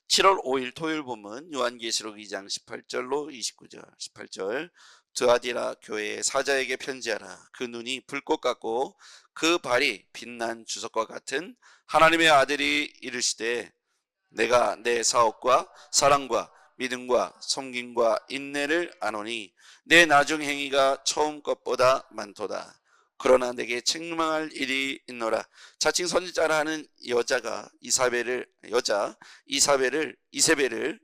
7월 5일 토요일 본문 요한계시록 2장 18절로 29절. 18절 드아디라 교회의 사자에게 편지하라. 그 눈이 불꽃 같고 그 발이 빛난 주석과 같은 하나님의 아들이 이르시되 내가 내 사업과 사랑과 믿음과 섬김과 인내를 아노니 내 나중 행위가 처음 것보다 많도다. 그러나 내게 책망할 일이 있노라. 자칭 선지자라 하는 이사벨을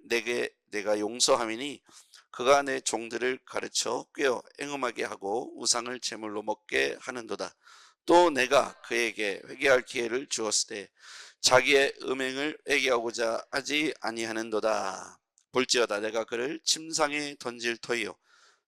내게 내가 용서함이니 그가 내 종들을 가르쳐 꾀어 앵음하게 하고 우상을 제물로 먹게 하는도다. 또 내가 그에게 회개할 기회를 주었을 때 자기의 음행을 회개하고자 하지 아니하는도다. 볼지어다 내가 그를 침상에 던질 터이요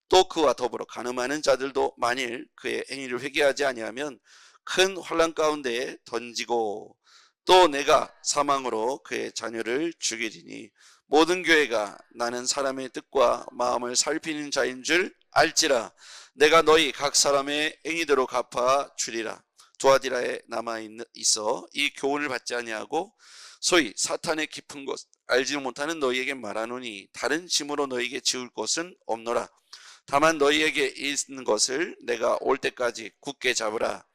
또 그와 더불어 간음하는 자들도 만일 그의 행위를 회개하지 아니하면 큰 환난 가운데에 던지고 또 내가 사망으로 그의 자녀를 죽이리니 모든 교회가 나는 사람의 뜻과 마음을 살피는 자인 줄 알지라. 내가 너희 각 사람의 행위대로 갚아 주리라. 두아디라에 남아 있어 이 교훈을 받지 아니하고 소위 사탄의 깊은 곳 알지 못하는 너희에게 말하노니 다른 짐으로 너희에게 지울 것은 없노라. 다만 너희에게 있는 것을 내가 올 때까지 굳게 잡으라.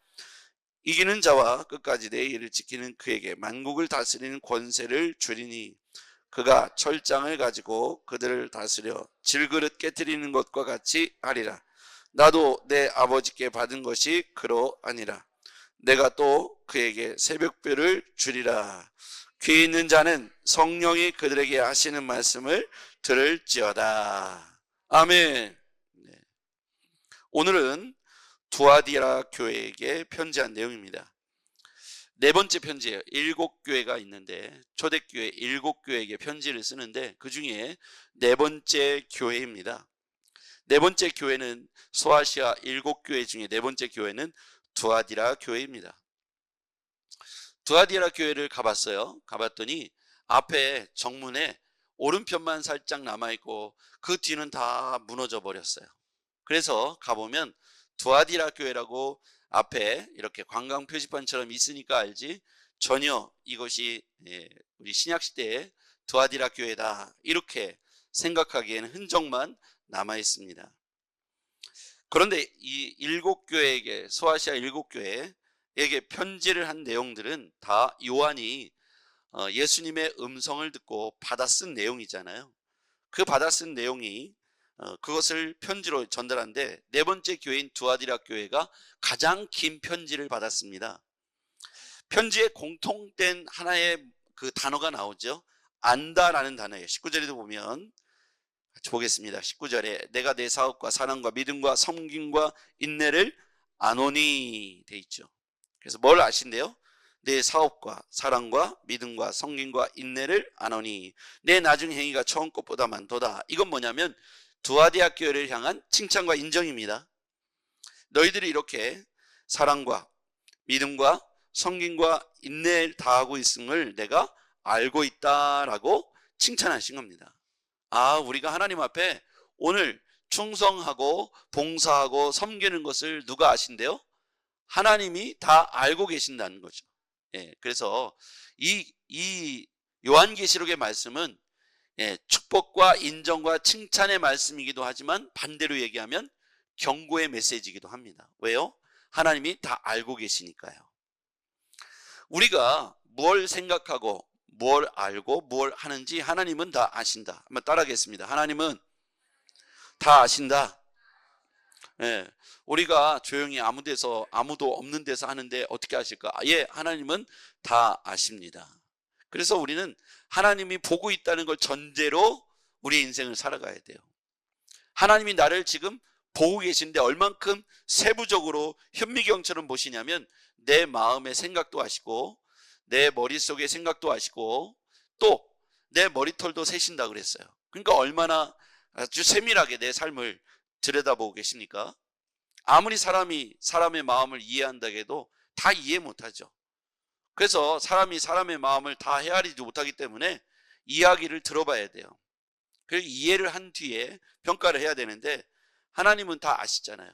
이기는 자와 끝까지 내 일을 지키는 그에게 만국을 다스리는 권세를 주리니 그가 철장을 가지고 그들을 다스려 질그릇 깨뜨리는 것과 같이 하리라. 나도 내 아버지께 받은 것이 그로 아니라. 내가 또 그에게 새벽별을 주리라. 귀 있는 자는 성령이 그들에게 하시는 말씀을 들을지어다. 아멘. 오늘은 두아디라 교회에게 편지한 내용입니다. 네 번째 편지예요. 7교회가 있는데 초대교회 7교회에게 편지를 쓰는데 그 중에 네 번째 교회입니다. 네 번째 교회는 소아시아 7교회 중에 네 번째 교회는 두아디라 교회입니다. 두아디라 교회를 가봤더니 앞에 정문에 오른편만 살짝 남아있고 그 뒤는 다 무너져 버렸어요. 그래서 가보면 두아디라 교회라고 앞에 이렇게 관광 표지판처럼 있으니까 알지 전혀 이것이 우리 신약시대의 두아디라 교회다 이렇게 생각하기에는 흔적만 남아 있습니다. 그런데 이 7교회에게 소아시아 7교회에게 편지를 한 내용들은 다 요한이 예수님의 음성을 듣고 받아 쓴 내용이잖아요. 그 받아 쓴 내용이 그것을 편지로 전달한데 네 번째 교회인 두아디라 교회가 가장 긴 편지를 받았습니다. 편지에 공통된 하나의 그 단어가 나오죠. 안다라는 단어예요. 19절에도 보면 같이 보겠습니다. 19절에 내가 내 사업과 사랑과 믿음과 섬김과 인내를 아노니 돼 있죠. 그래서 뭘 아신대요? 내 사업과 사랑과 믿음과 섬김과 인내를 아노니 내 나중 행위가 처음 것보다 많도다. 이건 뭐냐면 두아디라 교회를 향한 칭찬과 인정입니다. 너희들이 이렇게 사랑과 믿음과 섬김과 인내를 다하고 있음을 내가 알고 있다라고 칭찬하신 겁니다. 우리가 하나님 앞에 오늘 충성하고 봉사하고 섬기는 것을 누가 아신대요? 하나님이 다 알고 계신다는 거죠. 그래서 이 요한계시록의 말씀은 축복과 인정과 칭찬의 말씀이기도 하지만 반대로 얘기하면 경고의 메시지이기도 합니다. 왜요? 하나님이 다 알고 계시니까요. 우리가 뭘 생각하고 뭘 알고 뭘 하는지 하나님은 다 아신다. 한번 따라하겠습니다. 하나님은 다 아신다. 우리가 조용히 아무도 없는 데서 하는데 어떻게 아실까? 하나님은 다 아십니다. 그래서 우리는 하나님이 보고 있다는 걸 전제로 우리 인생을 살아가야 돼요. 하나님이 나를 지금 보고 계신데 얼만큼 세부적으로 현미경처럼 보시냐면 내 마음의 생각도 아시고 내 머릿속의 생각도 아시고 또 내 머리털도 세신다 그랬어요. 그러니까 얼마나 아주 세밀하게 내 삶을 들여다보고 계십니까? 아무리 사람의 마음을 이해한다고 해도 다 이해 못하죠. 그래서 사람이 사람의 마음을 다 헤아리지 못하기 때문에 이야기를 들어봐야 돼요. 그리고 이해를 한 뒤에 평가를 해야 되는데 하나님은 다 아시잖아요.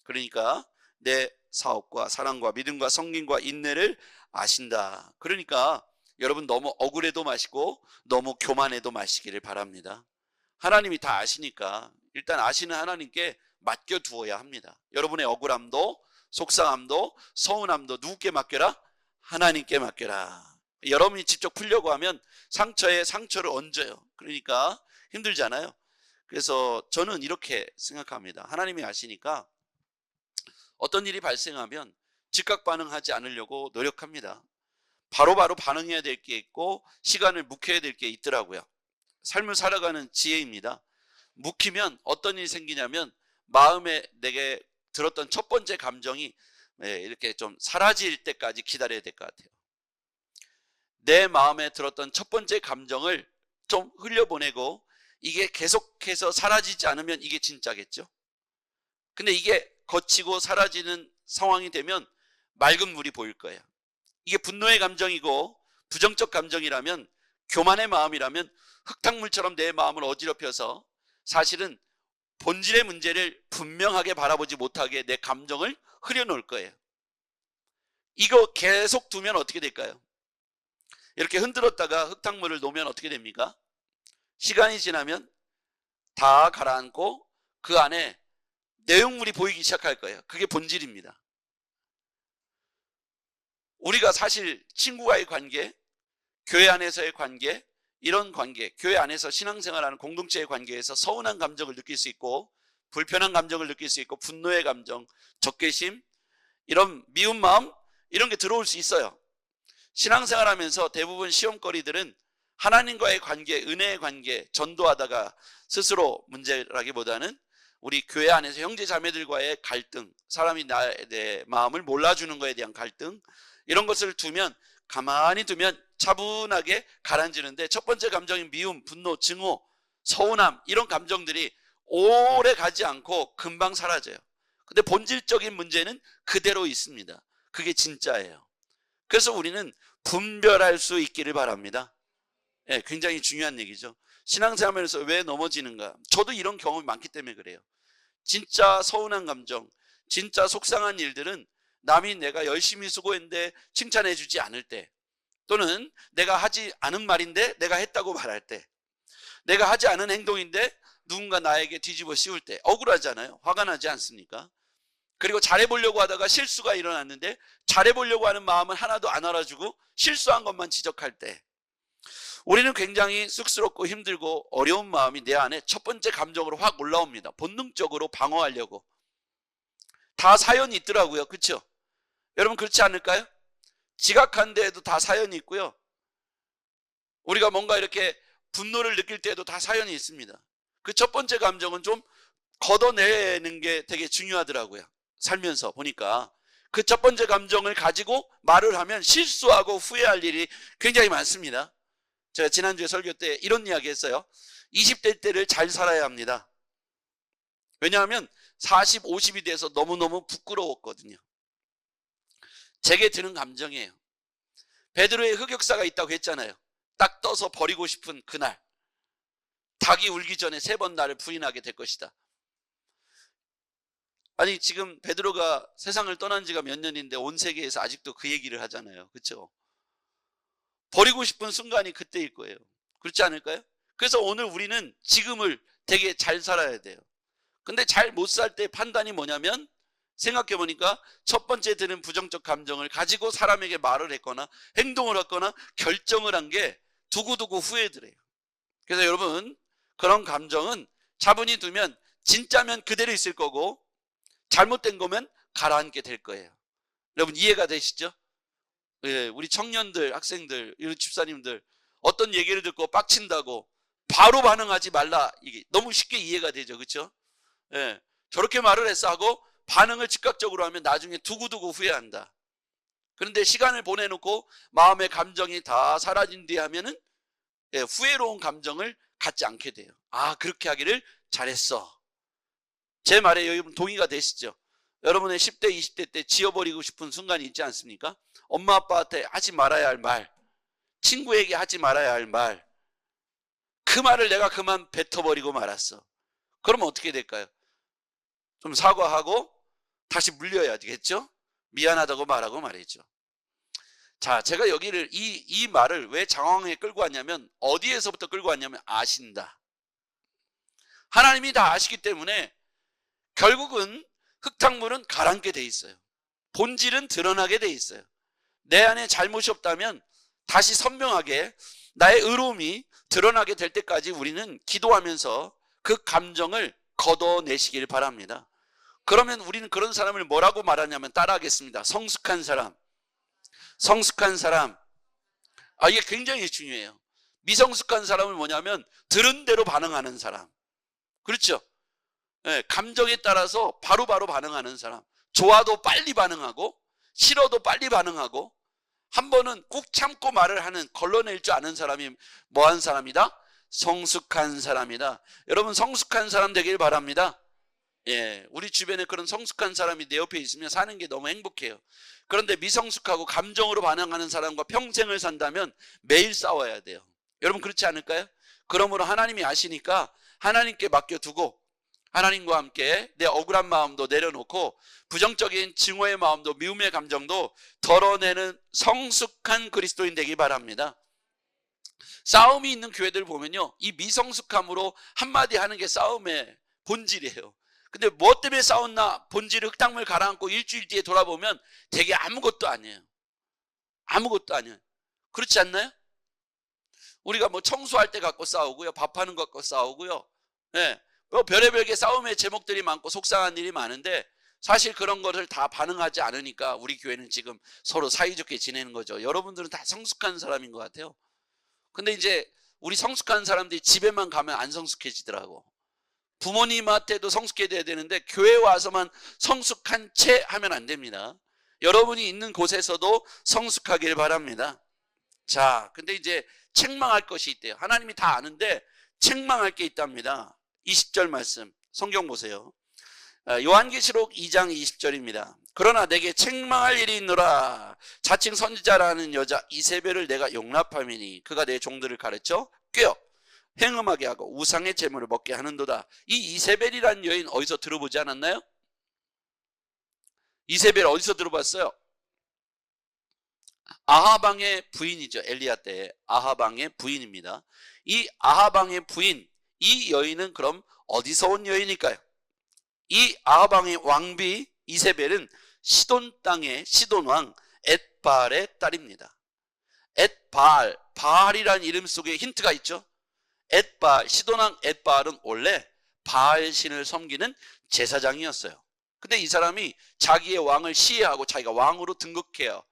그러니까 내 사업과 사랑과 믿음과 섬김과 인내를 아신다. 그러니까 여러분 너무 억울해도 마시고 너무 교만해도 마시기를 바랍니다. 하나님이 다 아시니까 일단 아시는 하나님께 맡겨두어야 합니다. 여러분의 억울함도 속상함도 서운함도 누구께 맡겨라? 하나님께 맡겨라. 여러분이 직접 풀려고 하면 상처에 상처를 얹어요. 그러니까 힘들잖아요. 그래서 저는 이렇게 생각합니다. 하나님이 아시니까 어떤 일이 발생하면 즉각 반응하지 않으려고 노력합니다. 바로바로 반응해야 될 게 있고 시간을 묵혀야 될 게 있더라고요. 삶을 살아가는 지혜입니다. 묵히면 어떤 일이 생기냐면 마음에 내게 들었던 첫 번째 감정이 이렇게 좀 사라질 때까지 기다려야 될 것 같아요. 내 마음에 들었던 첫 번째 감정을 좀 흘려보내고 이게 계속해서 사라지지 않으면 이게 진짜겠죠. 근데 이게 거치고 사라지는 상황이 되면 맑은 물이 보일 거예요. 이게 분노의 감정이고 부정적 감정이라면, 교만의 마음이라면 흙탕물처럼 내 마음을 어지럽혀서 사실은 본질의 문제를 분명하게 바라보지 못하게 내 감정을 흐려놓을 거예요. 이거 계속 두면 어떻게 될까요? 이렇게 흔들었다가 흙탕물을 놓으면 어떻게 됩니까? 시간이 지나면 다 가라앉고 그 안에 내용물이 보이기 시작할 거예요. 그게 본질입니다. 우리가 사실 친구와의 관계, 교회 안에서의 관계, 이런 관계, 교회 안에서 신앙생활하는 공동체의 관계에서 서운한 감정을 느낄 수 있고 불편한 감정을 느낄 수 있고 분노의 감정, 적개심, 이런 미운 마음, 이런 게 들어올 수 있어요. 신앙생활하면서 대부분 시험거리들은 하나님과의 관계, 은혜의 관계, 전도하다가 스스로 문제라기보다는 우리 교회 안에서 형제 자매들과의 갈등, 사람이 내 마음을 몰라주는 것에 대한 갈등, 이런 것을 두면, 가만히 두면 차분하게 가라앉는데 첫 번째 감정인 미움, 분노, 증오, 서운함, 이런 감정들이 오래 가지 않고 금방 사라져요. 근데 본질적인 문제는 그대로 있습니다. 그게 진짜예요. 그래서 우리는 분별할 수 있기를 바랍니다. 예, 굉장히 중요한 얘기죠. 신앙생활에서 왜 넘어지는가? 저도 이런 경험이 많기 때문에 그래요. 진짜 서운한 감정, 진짜 속상한 일들은 남이 내가 열심히 수고했는데 칭찬해 주지 않을 때, 또는 내가 하지 않은 말인데 내가 했다고 말할 때, 내가 하지 않은 행동인데 누군가 나에게 뒤집어 씌울 때 억울하잖아요. 화가 나지 않습니까? 그리고 잘해보려고 하다가 실수가 일어났는데 잘해보려고 하는 마음은 하나도 안 알아주고 실수한 것만 지적할 때, 우리는 굉장히 쑥스럽고 힘들고 어려운 마음이 내 안에 첫 번째 감정으로 확 올라옵니다. 본능적으로 방어하려고. 다 사연이 있더라고요. 그렇죠? 여러분 그렇지 않을까요? 지각한 데에도 다 사연이 있고요. 우리가 뭔가 이렇게 분노를 느낄 때에도 다 사연이 있습니다. 그 첫 번째 감정은 좀 걷어내는 게 되게 중요하더라고요. 살면서 보니까 그 첫 번째 감정을 가지고 말을 하면 실수하고 후회할 일이 굉장히 많습니다. 제가 지난주에 설교 때 이런 이야기 했어요. 20대 때를 잘 살아야 합니다. 왜냐하면 40, 50이 돼서 너무너무 부끄러웠거든요. 제게 드는 감정이에요. 베드로의 흑역사가 있다고 했잖아요. 딱 떠서 버리고 싶은 그날, 닭이 울기 전에 3번 나를 부인하게 될 것이다. 아니 지금 베드로가 세상을 떠난 지가 몇 년인데 온 세계에서 아직도 그 얘기를 하잖아요. 그렇죠? 버리고 싶은 순간이 그때일 거예요. 그렇지 않을까요? 그래서 오늘 우리는 지금을 되게 잘 살아야 돼요. 근데 잘 못 살 때 판단이 뭐냐면, 생각해 보니까 첫 번째 드는 부정적 감정을 가지고 사람에게 말을 했거나 행동을 했거나 결정을 한 게 두고두고 후회들어요. 그래서 여러분, 그런 감정은 차분히 두면 진짜면 그대로 있을 거고 잘못된 거면 가라앉게 될 거예요. 여러분 이해가 되시죠? 예, 우리 청년들, 학생들, 우리 집사님들 어떤 얘기를 듣고 빡친다고 바로 반응하지 말라, 이게 너무 쉽게 이해가 되죠. 그렇죠? 예, 저렇게 말을 했어 하고 반응을 즉각적으로 하면 나중에 두고두고 후회한다. 그런데 시간을 보내놓고 마음의 감정이 다 사라진 뒤에 하면은 후회로운 감정을 갖지 않게 돼요. 아, 그렇게 하기를 잘했어. 제 말에 여러분 동의가 되시죠? 여러분의 10대, 20대 때 지워버리고 싶은 순간이 있지 않습니까? 엄마 아빠한테 하지 말아야 할 말, 친구에게 하지 말아야 할 말, 그 말을 내가 그만 뱉어버리고 말았어. 그러면 어떻게 될까요? 좀 사과하고 다시 물려야 되겠죠? 미안하다고 말하고 말이죠. 자, 제가 여기를 이 말을 왜 장황하게 끌고 왔냐면, 어디에서부터 끌고 왔냐면 아신다. 하나님이 다 아시기 때문에 결국은 흙탕물은 가라앉게 돼 있어요. 본질은 드러나게 돼 있어요. 내 안에 잘못이 없다면 다시 선명하게 나의 의로움이 드러나게 될 때까지 우리는 기도하면서 그 감정을 걷어내시길 바랍니다. 그러면 우리는 그런 사람을 뭐라고 말하냐면, 따라하겠습니다. 성숙한 사람. 성숙한 사람. 이게 굉장히 중요해요. 미성숙한 사람은 뭐냐면 들은 대로 반응하는 사람. 그렇죠? 네, 감정에 따라서 바로바로 반응하는 사람. 좋아도 빨리 반응하고 싫어도 빨리 반응하고, 한 번은 꾹 참고 말을 하는, 걸러낼 줄 아는 사람이 뭐한 사람이다? 성숙한 사람이다. 여러분, 성숙한 사람 되길 바랍니다. 예, 우리 주변에 그런 성숙한 사람이 내 옆에 있으면 사는 게 너무 행복해요. 그런데 미성숙하고 감정으로 반응하는 사람과 평생을 산다면 매일 싸워야 돼요. 여러분, 그렇지 않을까요? 그러므로 하나님이 아시니까 하나님께 맡겨두고, 하나님과 함께 내 억울한 마음도 내려놓고 부정적인 증오의 마음도, 미움의 감정도 덜어내는 성숙한 그리스도인 되기 바랍니다. 싸움이 있는 교회들 보면요, 이 미성숙함으로 한마디 하는 게 싸움의 본질이에요. 근데 뭐 때문에 싸웠나? 본질을 흙탕물 가라앉고 일주일 뒤에 돌아보면 되게 아무것도 아니에요. 아무것도 아니에요. 그렇지 않나요? 우리가 뭐 청소할 때 갖고 싸우고요, 밥하는 것 갖고 싸우고요, 예, 뭐 별의별 게 싸움의 제목들이 많고 속상한 일이 많은데, 사실 그런 것을 다 반응하지 않으니까 우리 교회는 지금 서로 사이좋게 지내는 거죠. 여러분들은 다 성숙한 사람인 것 같아요. 근데 이제 우리 성숙한 사람들이 집에만 가면 안 성숙해지더라고. 부모님한테도 성숙해야 되는데 교회에 와서만 성숙한 채 하면 안 됩니다. 여러분이 있는 곳에서도 성숙하길 바랍니다. 자, 근데 이제 책망할 것이 있대요. 하나님이 다 아는데 책망할 게 있답니다. 20절 말씀 성경 보세요. 요한계시록 2장 20절입니다. 그러나 내게 책망할 일이 있노라. 자칭 선지자라는 여자 이세벨을 내가 용납함이니 그가 내 종들을 가르쳐 꾀어 행음하게 하고 우상의 제물을 먹게 하는도다. 이 이세벨이라는 여인 어디서 들어보지 않았나요? 이세벨 어디서 들어봤어요? 아하방의 부인이죠. 엘리야 때 아하방의 부인입니다. 이 아하방의 부인, 이 여인은 그럼 어디서 온 여인일까요? 이 아하방의 왕비 이세벨은 시돈 땅의 시돈왕 엣바알의 딸입니다. 엣바알, 바알이라는 이름 속에 힌트가 있죠. 엣바알, 시돈왕 엣바알은 원래 바알 신을 섬기는 제사장이었어요. 근데 이 사람이 자기의 왕을 시해하고 자기가 왕으로 등극해요.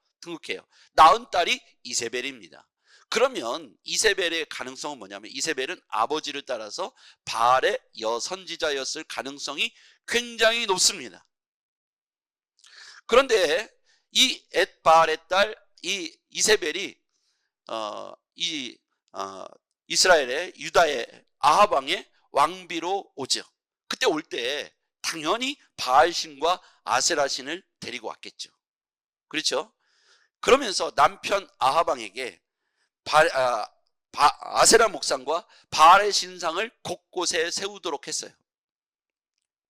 낳은 딸이 이세벨입니다. 그러면 이세벨의 가능성은 뭐냐면, 이세벨은 아버지를 따라서 바알의 여선지자였을 가능성이 굉장히 높습니다. 그런데 이 엣바알의 딸 이 이세벨이 이스라엘의 유다의 아하방의 왕비로 오죠. 그때 올 때 당연히 바알신과 아세라신을 데리고 왔겠죠. 그렇죠? 그러면서 남편 아하방에게 아세라 목상과 바알의 신상을 곳곳에 세우도록 했어요.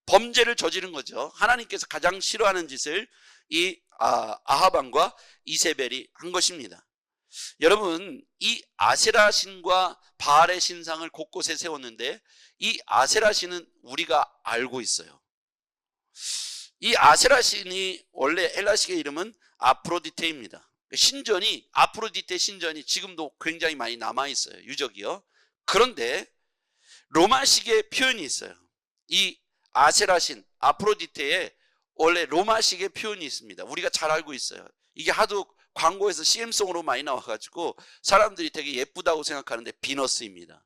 범죄를 저지른 거죠. 하나님께서 가장 싫어하는 짓을 이 아하방과 이세벨이 한 것입니다. 여러분, 이 아세라 신과 바알의 신상을 곳곳에 세웠는데, 이 아세라 신은 우리가 알고 있어요. 이 아세라 신이 원래 헬라식의 이름은 아프로디테입니다. 신전이, 아프로디테 신전이 지금도 굉장히 많이 남아있어요. 유적이요. 그런데 로마식의 표현이 있어요. 이 아세라 신, 아프로디테에 원래 로마식의 표현이 있습니다. 우리가 잘 알고 있어요. 이게 하도 광고에서 CM송으로 많이 나와가지고 사람들이 되게 예쁘다고 생각하는데 비너스입니다.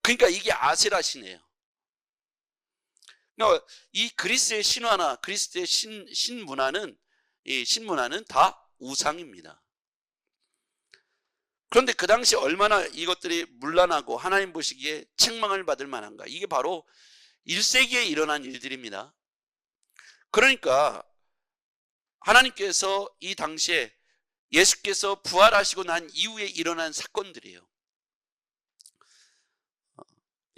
그러니까 이게 아세라 신이에요. 그러니까 이 그리스의 신화나 그리스의 신문화는, 이 신문화는 다 우상입니다. 그런데 그 당시 얼마나 이것들이 문란하고 하나님 보시기에 책망을 받을 만한가. 이게 바로 1세기에 일어난 일들입니다. 그러니까 하나님께서 이 당시에 예수께서 부활하시고 난 이후에 일어난 사건들이에요.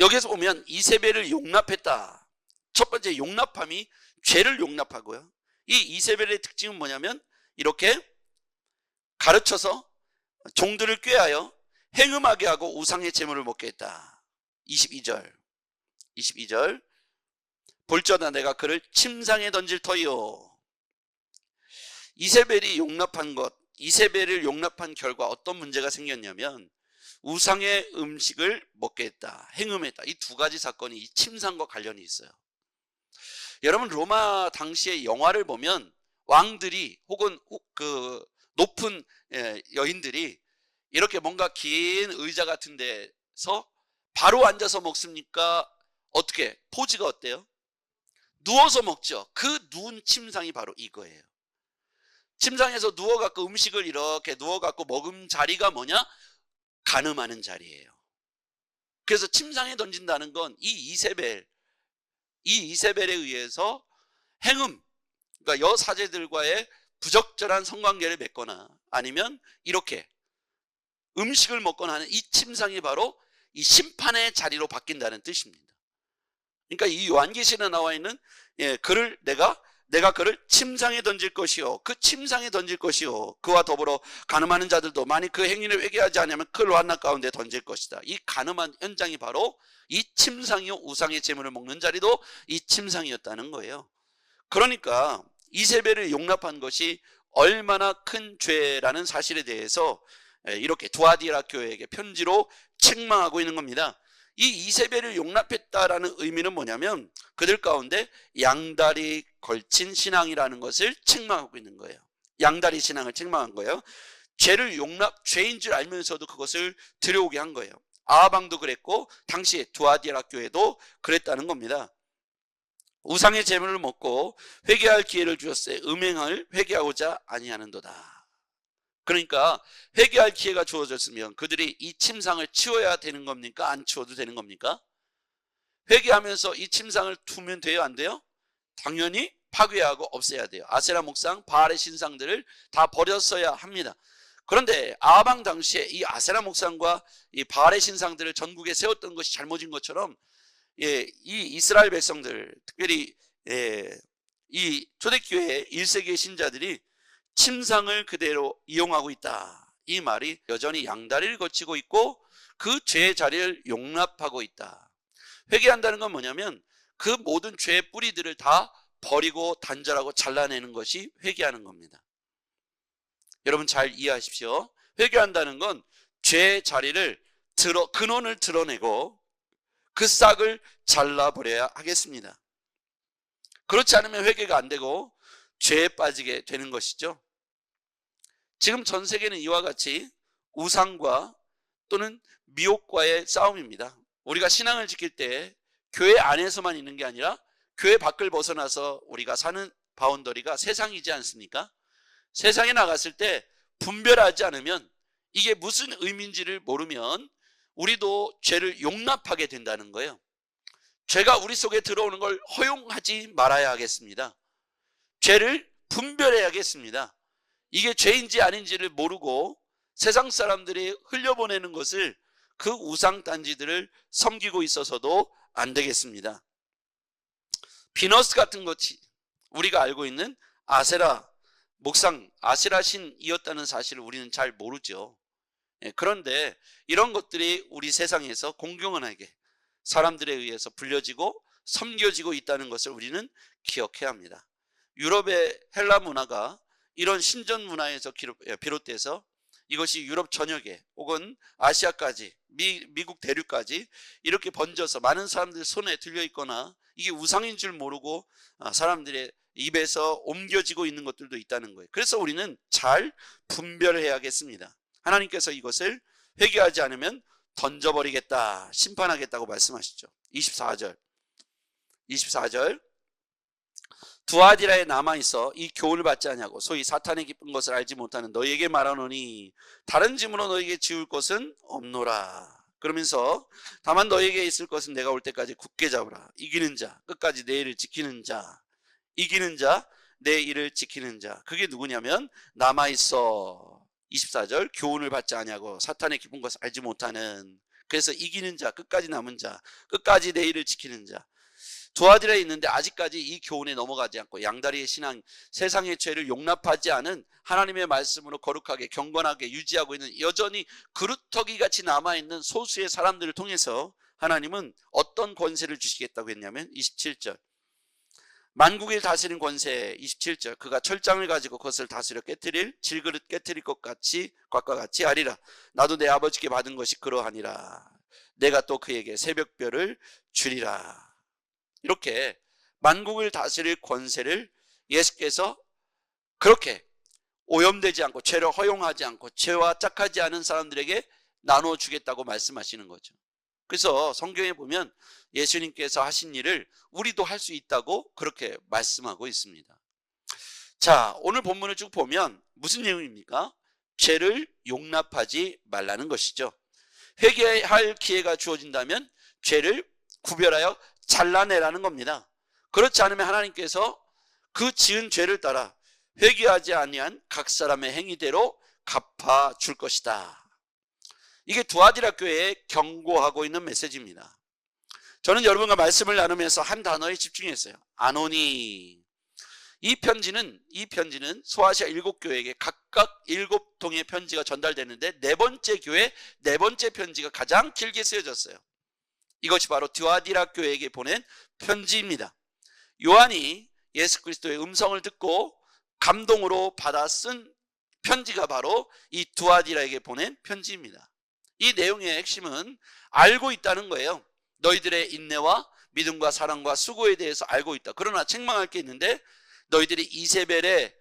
여기서 보면 이세벨을 용납했다. 첫 번째 용납함이 죄를 용납하고요. 이 이세벨의 특징은 뭐냐면 이렇게 가르쳐서 종들을 꾀하여 행음하게 하고 우상의 제물을 먹게 했다. 22절 볼지어다 내가 그를 침상에 던질 터이요. 이세벨을 용납한 결과 어떤 문제가 생겼냐면 우상의 음식을 먹게 했다, 행음했다. 이 두 가지 사건이 이 침상과 관련이 있어요. 여러분, 로마 당시의 영화를 보면 왕들이 혹은 그 높은 여인들이 이렇게 뭔가 긴 의자 같은 데서 바로 앉아서 먹습니까? 어떻게? 포즈가 어때요? 누워서 먹죠. 그 누운 침상이 바로 이거예요. 침상에서 누워갖고 음식을 이렇게 누워갖고 먹은 자리가 뭐냐? 간음하는 자리예요. 그래서 침상에 던진다는 건 이 이세벨에 의해서 행음, 그러니까 여사제들과의 부적절한 성관계를 맺거나 아니면 이렇게 음식을 먹거나 하는 이 침상이 바로 이 심판의 자리로 바뀐다는 뜻입니다. 그러니까 이 요한계시에 나와 있는 그를 내가 그를 침상에 던질 것이요, 그 침상에 던질 것이요, 그와 더불어 간음하는 자들도 만일 그 행위를 회개하지 않으면 그 로한나 가운데 던질 것이다. 이 간음한 현장이 바로 이 침상이요, 우상의 제물을 먹는 자리도 이 침상이었다는 거예요. 그러니까 이세벨을 용납한 것이 얼마나 큰 죄라는 사실에 대해서 이렇게 두아디라 교회에게 편지로 책망하고 있는 겁니다. 이 이세벨을 용납했다라는 의미는 뭐냐면 그들 가운데 양다리 걸친 신앙이라는 것을 책망하고 있는 거예요. 양다리 신앙을 책망한 거예요. 죄인 줄 알면서도 그것을 들여오게 한 거예요. 아하방도 그랬고 당시에 두아디라 교회도 그랬다는 겁니다. 우상의 제물을 먹고 회개할 기회를 주었으되 음행을 회개하고자 아니하는도다. 그러니까 회개할 기회가 주어졌으면 그들이 이 침상을 치워야 되는 겁니까? 안 치워도 되는 겁니까? 회개하면서 이 침상을 두면 돼요? 안 돼요? 당연히 파괴하고 없애야 돼요. 아세라 목상, 바알의 신상들을 다 버렸어야 합니다. 그런데 아하방 당시에 이 아세라 목상과 이 바알의 신상들을 전국에 세웠던 것이 잘못인 것처럼 이 이스라엘 백성들, 특별히 이 초대교회 1세기의 신자들이 침상을 그대로 이용하고 있다. 이 말이 여전히 양다리를 거치고 있고 그 죄의 자리를 용납하고 있다. 회개한다는 건 뭐냐면 그 모든 죄의 뿌리들을 다 버리고 단절하고 잘라내는 것이 회개하는 겁니다. 여러분 잘 이해하십시오. 회개한다는 건 죄의 자리를 근원을 드러내고 그 싹을 잘라버려야 하겠습니다. 그렇지 않으면 회개가 안 되고 죄에 빠지게 되는 것이죠. 지금 전 세계는 이와 같이 우상과 또는 미혹과의 싸움입니다. 우리가 신앙을 지킬 때 교회 안에서만 있는 게 아니라 교회 밖을 벗어나서 우리가 사는 바운더리가 세상이지 않습니까? 세상에 나갔을 때 분별하지 않으면 이게 무슨 의미인지를 모르면 우리도 죄를 용납하게 된다는 거예요. 죄가 우리 속에 들어오는 걸 허용하지 말아야 하겠습니다. 죄를 분별해야겠습니다. 이게 죄인지 아닌지를 모르고 세상 사람들이 흘려보내는 것을 그 우상단지들을 섬기고 있어서도 안 되겠습니다. 비너스 같은 것이 우리가 알고 있는 아세라 목상, 아세라 신이었다는 사실을 우리는 잘 모르죠. 그런데 이런 것들이 우리 세상에서 공공연하게 사람들에 의해서 불려지고 섬겨지고 있다는 것을 우리는 기억해야 합니다. 유럽의 헬라 문화가 이런 신전 문화에서 비롯돼서 이것이 유럽 전역에 혹은 아시아까지 미국 대륙까지 이렇게 번져서 많은 사람들 손에 들려 있거나 이게 우상인 줄 모르고 사람들의 입에서 옮겨지고 있는 것들도 있다는 거예요. 그래서 우리는 잘 분별해야겠습니다. 하나님께서 이것을 회개하지 않으면 던져버리겠다, 심판하겠다고 말씀하시죠. 24절 두아디라에 남아있어 이 교훈을 받지 않냐고 소위 사탄의 기쁜 것을 알지 못하는 너희에게 말하노니 다른 짐으로 너희에게 지울 것은 없노라. 그러면서 다만 너희에게 있을 것은 내가 올 때까지 굳게 잡으라. 이기는 자, 끝까지 내 일을 지키는 자, 이기는 자, 내 일을 지키는 자. 그게 누구냐면 남아있어. 24절 교훈을 받지 않냐고 사탄의 기쁜 것을 알지 못하는, 그래서 이기는 자, 끝까지 남은 자, 끝까지 내 일을 지키는 자. 두아디라에 있는데 아직까지 이 교훈에 넘어가지 않고 양다리의 신앙, 세상의 죄를 용납하지 않은 하나님의 말씀으로 거룩하게 경건하게 유지하고 있는 여전히 그루터기 같이 남아있는 소수의 사람들을 통해서 하나님은 어떤 권세를 주시겠다고 했냐면 27절 만국을 다스린 권세. 27절 그가 철장을 가지고 그것을 다스려 깨트릴 질그릇 깨트릴 것과 같이 하리라. 나도 내 아버지께 받은 것이 그러하니라. 내가 또 그에게 새벽별을 주리라. 이렇게 만국을 다스릴 권세를 예수께서 그렇게 오염되지 않고 죄를 허용하지 않고 죄와 짝하지 않은 사람들에게 나눠주겠다고 말씀하시는 거죠. 그래서 성경에 보면 예수님께서 하신 일을 우리도 할 수 있다고 그렇게 말씀하고 있습니다. 자, 오늘 본문을 쭉 보면 무슨 내용입니까? 죄를 용납하지 말라는 것이죠. 회개할 기회가 주어진다면 죄를 구별하여 잘라내라는 겁니다. 그렇지 않으면 하나님께서 그 지은 죄를 따라 회개하지 아니한 각 사람의 행위대로 갚아줄 것이다. 이게 두아디라 교회에 경고하고 있는 메시지입니다. 저는 여러분과 말씀을 나누면서 한 단어에 집중했어요. 아노니. 이 편지는 소아시아 7교회에게 각각 7통의 편지가 전달되는데 네 번째 교회 네 번째 편지가 가장 길게 쓰여졌어요. 이것이 바로 두아디라 교회에게 보낸 편지입니다. 요한이 예수 그리스도의 음성을 듣고 감동으로 받아 쓴 편지가 바로 이 두아디라에게 보낸 편지입니다. 이 내용의 핵심은 알고 있다는 거예요. 너희들의 인내와 믿음과 사랑과 수고에 대해서 알고 있다. 그러나 책망할 게 있는데 너희들이 이세벨의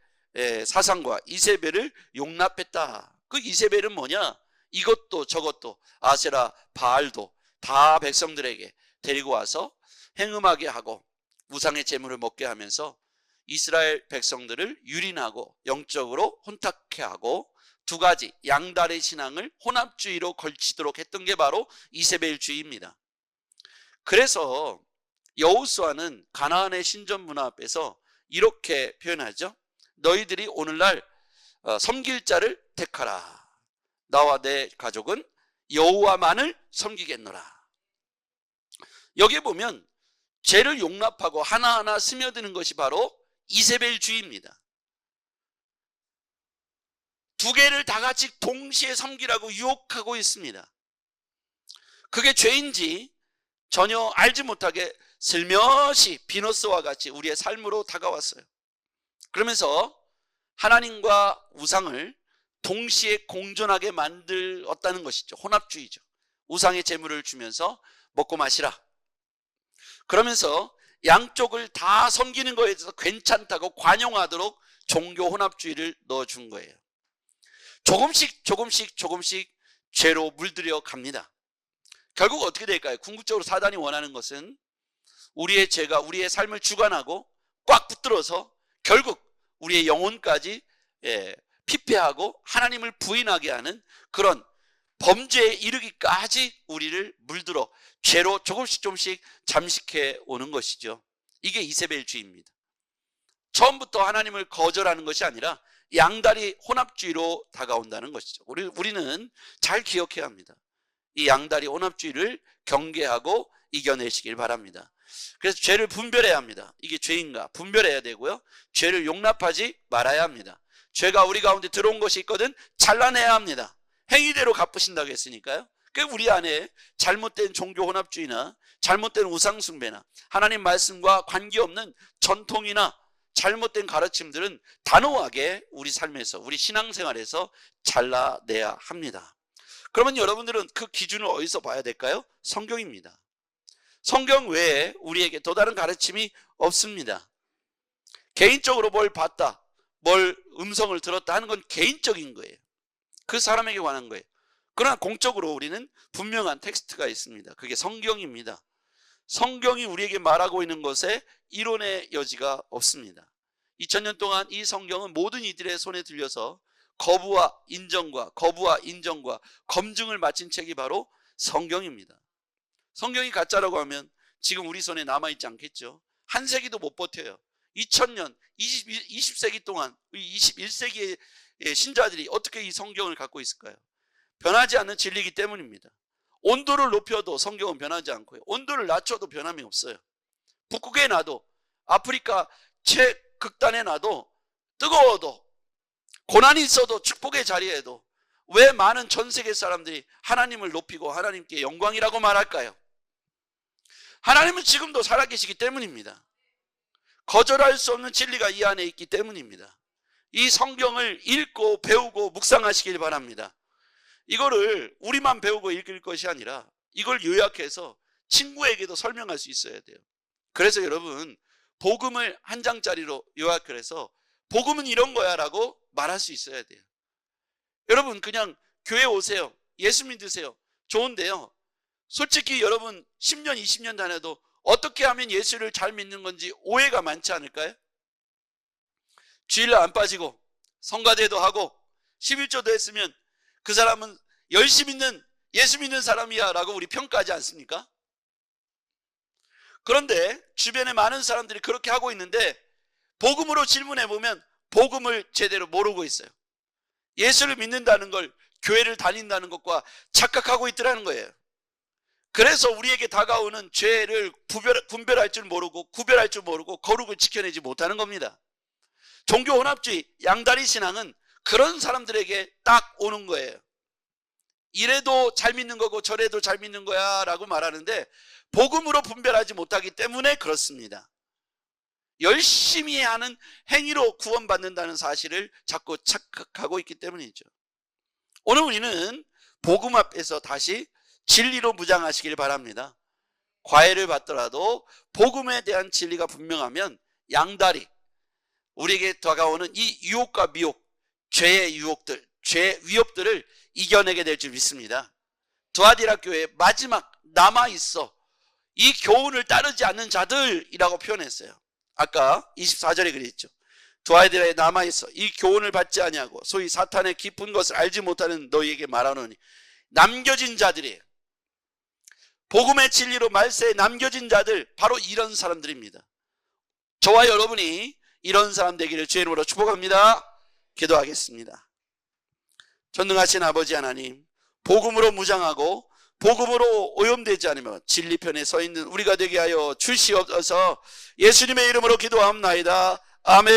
사상과 이세벨을 용납했다. 그 이세벨은 뭐냐? 이것도 저것도 아세라 바알도 다 백성들에게 데리고 와서 행음하게 하고 우상의 제물을 먹게 하면서 이스라엘 백성들을 유린하고 영적으로 혼탁케 하고 두 가지 양다리 신앙을 혼합주의로 걸치도록 했던 게 바로 이세벨주의입니다. 그래서 여호수아는 가나안의 신전 문화 앞에서 이렇게 표현하죠. 너희들이 오늘날 섬길 자를 택하라. 나와 내 가족은 여호와만을 섬기겠노라. 여기에 보면 죄를 용납하고 하나하나 스며드는 것이 바로 이세벨주의입니다. 두 개를 다 같이 동시에 섬기라고 유혹하고 있습니다. 그게 죄인지 전혀 알지 못하게 슬며시 비너스와 같이 우리의 삶으로 다가왔어요. 그러면서 하나님과 우상을 동시에 공존하게 만들었다는 것이죠. 혼합주의죠. 우상의 제물을 주면서 먹고 마시라. 그러면서 양쪽을 다 섬기는 거에 대해서 괜찮다고 관용하도록 종교 혼합주의를 넣어준 거예요. 조금씩 죄로 물들여 갑니다. 결국 어떻게 될까요? 궁극적으로 사단이 원하는 것은 우리의 죄가 우리의 삶을 주관하고 꽉 붙들어서 결국 우리의 영혼까지 피폐하고 하나님을 부인하게 하는 그런 범죄에 이르기까지 우리를 물들어 죄로 조금씩 잠식해 오는 것이죠. 이게 이세벨주의입니다. 처음부터 하나님을 거절하는 것이 아니라 양다리 혼합주의로 다가온다는 것이죠. 우리는 잘 기억해야 합니다. 이 양다리 혼합주의를 경계하고 이겨내시길 바랍니다. 그래서 죄를 분별해야 합니다. 이게 죄인가 분별해야 되고요. 죄를 용납하지 말아야 합니다. 죄가 우리 가운데 들어온 것이 있거든 잘라내야 합니다. 행위대로 갚으신다고 했으니까요. 그 우리 안에 잘못된 종교 혼합주의나 잘못된 우상숭배나 하나님 말씀과 관계없는 전통이나 잘못된 가르침들은 단호하게 우리 삶에서 우리 신앙생활에서 잘라내야 합니다. 그러면 여러분들은 그 기준을 어디서 봐야 될까요? 성경입니다. 성경 외에 우리에게 또 다른 가르침이 없습니다. 개인적으로 뭘 봤다, 뭘 음성을 들었다 하는 건 개인적인 거예요. 그 사람에게 관한 거예요. 그러나 공적으로 우리는 분명한 텍스트가 있습니다. 그게 성경입니다. 성경이 우리에게 말하고 있는 것에 이론의 여지가 없습니다. 2000년 동안 이 성경은 모든 이들의 손에 들려서 거부와 인정과 검증을 마친 책이 바로 성경입니다. 성경이 가짜라고 하면 지금 우리 손에 남아있지 않겠죠. 한 세기도 못 버텨요. 2000년, 20세기 동안 21세기의 신자들이 어떻게 이 성경을 갖고 있을까요? 변하지 않는 진리이기 때문입니다. 온도를 높여도 성경은 변하지 않고요. 온도를 낮춰도 변함이 없어요. 북극에 놔도 아프리카 최극단에 놔도 뜨거워도 고난이 있어도 축복의 자리에도 왜 많은 전 세계 사람들이 하나님을 높이고 하나님께 영광이라고 말할까요? 하나님은 지금도 살아계시기 때문입니다. 거절할 수 없는 진리가 이 안에 있기 때문입니다. 이 성경을 읽고 배우고 묵상하시길 바랍니다. 이거를 우리만 배우고 읽을 것이 아니라 이걸 요약해서 친구에게도 설명할 수 있어야 돼요. 그래서 여러분, 복음을 한 장짜리로 요약을 해서 복음은 이런 거야 라고 말할 수 있어야 돼요. 여러분, 그냥 교회 오세요, 예수 믿으세요, 좋은데요, 솔직히 여러분 10년 20년 다녀도 어떻게 하면 예수를 잘 믿는 건지 오해가 많지 않을까요? 주일날 안 빠지고 성가대도 하고 11조도 했으면 그 사람은 열심히 믿는 예수 믿는 사람이야 라고 우리 평가하지 않습니까? 그런데 주변에 많은 사람들이 그렇게 하고 있는데 복음으로 질문해 보면 복음을 제대로 모르고 있어요. 예수를 믿는다는 걸 교회를 다닌다는 것과 착각하고 있더라는 거예요. 그래서 우리에게 다가오는 죄를 분별할 줄 모르고 구별할 줄 모르고 거룩을 지켜내지 못하는 겁니다. 종교 혼합주의, 양다리 신앙은 그런 사람들에게 딱 오는 거예요. 이래도 잘 믿는 거고 저래도 잘 믿는 거야 라고 말하는데 복음으로 분별하지 못하기 때문에 그렇습니다. 열심히 하는 행위로 구원받는다는 사실을 자꾸 착각하고 있기 때문이죠. 오늘 우리는 복음 앞에서 다시 진리로 무장하시길 바랍니다. 과외를 받더라도 복음에 대한 진리가 분명하면 양다리, 우리에게 다가오는 이 유혹과 미혹, 죄의 유혹들, 죄의 위협들을 이겨내게 될 줄 믿습니다. 두아디라 교회에 마지막 남아있어 이 교훈을 따르지 않는 자들이라고 표현했어요. 아까 24절에 그랬죠. 두아디라에 남아있어 이 교훈을 받지 아니하고 소위 사탄의 깊은 것을 알지 못하는 너희에게 말하노니, 남겨진 자들이에요. 복음의 진리로 말세에 남겨진 자들, 바로 이런 사람들입니다. 저와 여러분이 이런 사람 되기를 주의 이름으로 축복합니다. 기도하겠습니다. 전능하신 아버지 하나님, 복음으로 무장하고 복음으로 오염되지 않으며 진리편에 서 있는 우리가 되게 하여 주시옵소서. 예수님의 이름으로 기도합나이다. 아멘.